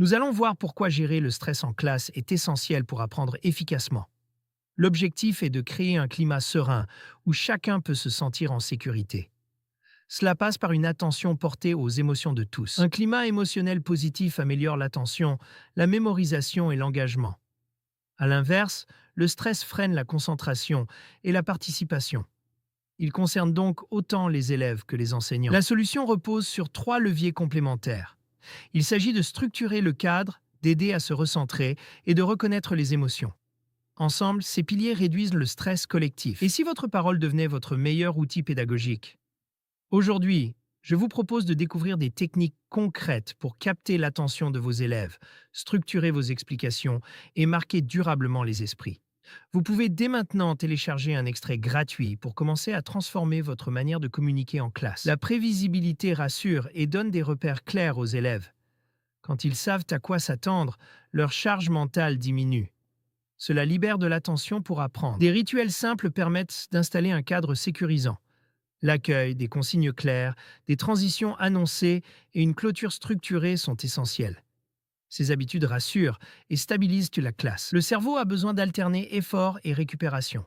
Nous allons voir pourquoi gérer le stress en classe est essentiel pour apprendre efficacement. L'objectif est de créer un climat serein où chacun peut se sentir en sécurité. Cela passe par une attention portée aux émotions de tous. Un climat émotionnel positif améliore l'attention, la mémorisation et l'engagement. À l'inverse, le stress freine la concentration et la participation. Il concerne donc autant les élèves que les enseignants. La solution repose sur trois leviers complémentaires. Il s'agit de structurer le cadre, d'aider à se recentrer et de reconnaître les émotions. Ensemble, ces piliers réduisent le stress collectif. Et si votre parole devenait votre meilleur outil pédagogique? Aujourd'hui, je vous propose de découvrir des techniques concrètes pour capter l'attention de vos élèves, structurer vos explications et marquer durablement les esprits. Vous pouvez dès maintenant télécharger un extrait gratuit pour commencer à transformer votre manière de communiquer en classe. La prévisibilité rassure et donne des repères clairs aux élèves. Quand ils savent à quoi s'attendre, leur charge mentale diminue. Cela libère de l'attention pour apprendre. Des rituels simples permettent d'installer un cadre sécurisant. L'accueil, des consignes claires, des transitions annoncées et une clôture structurée sont essentiels. Ces habitudes rassurent et stabilisent la classe. Le cerveau a besoin d'alterner effort et récupération.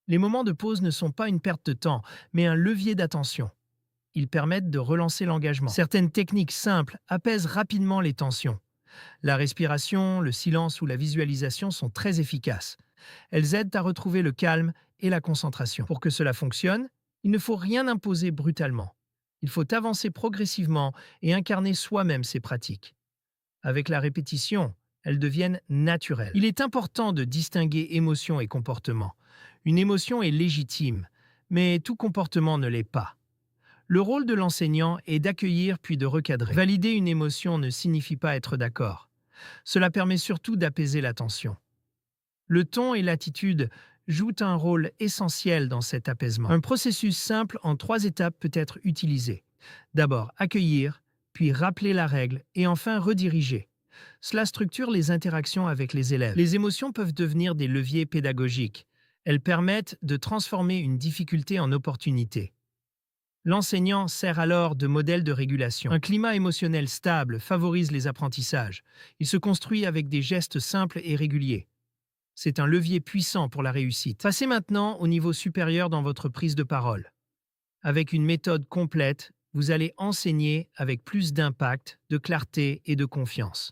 Les moments de pause ne sont pas une perte de temps, mais un levier d'attention. Ils permettent de relancer l'engagement. Certaines techniques simples apaisent rapidement les tensions. La respiration, le silence ou la visualisation sont très efficaces. Elles aident à retrouver le calme et la concentration. Pour que cela fonctionne, il ne faut rien imposer brutalement. Il faut avancer progressivement et incarner soi-même ces pratiques. Avec la répétition, elles deviennent naturelles. Il est important de distinguer émotion et comportement. Une émotion est légitime, mais tout comportement ne l'est pas. Le rôle de l'enseignant est d'accueillir puis de recadrer. Valider une émotion ne signifie pas être d'accord. Cela permet surtout d'apaiser la tension. Le ton et l'attitude jouent un rôle essentiel dans cet apaisement. Un processus simple en 3 étapes peut être utilisé. D'abord, accueillir, puis rappeler la règle et enfin rediriger. Cela structure les interactions avec les élèves. Les émotions peuvent devenir des leviers pédagogiques. Elles permettent de transformer une difficulté en opportunité. L'enseignant sert alors de modèle de régulation. Un climat émotionnel stable favorise les apprentissages. Il se construit avec des gestes simples et réguliers. C'est un levier puissant pour la réussite. Passez maintenant au niveau supérieur dans votre prise de parole. Avec une méthode complète, vous allez enseigner avec plus d'impact, de clarté et de confiance.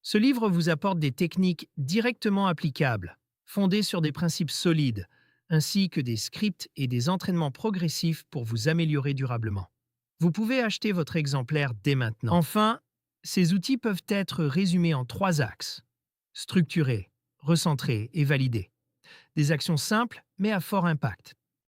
Ce livre vous apporte des techniques directement applicables, fondées sur des principes solides, ainsi que des scripts et des entraînements progressifs pour vous améliorer durablement. Vous pouvez acheter votre exemplaire dès maintenant. Enfin, ces outils peuvent être résumés en 3 axes. Structurer, recentrer et valider. Des actions simples mais à fort impact.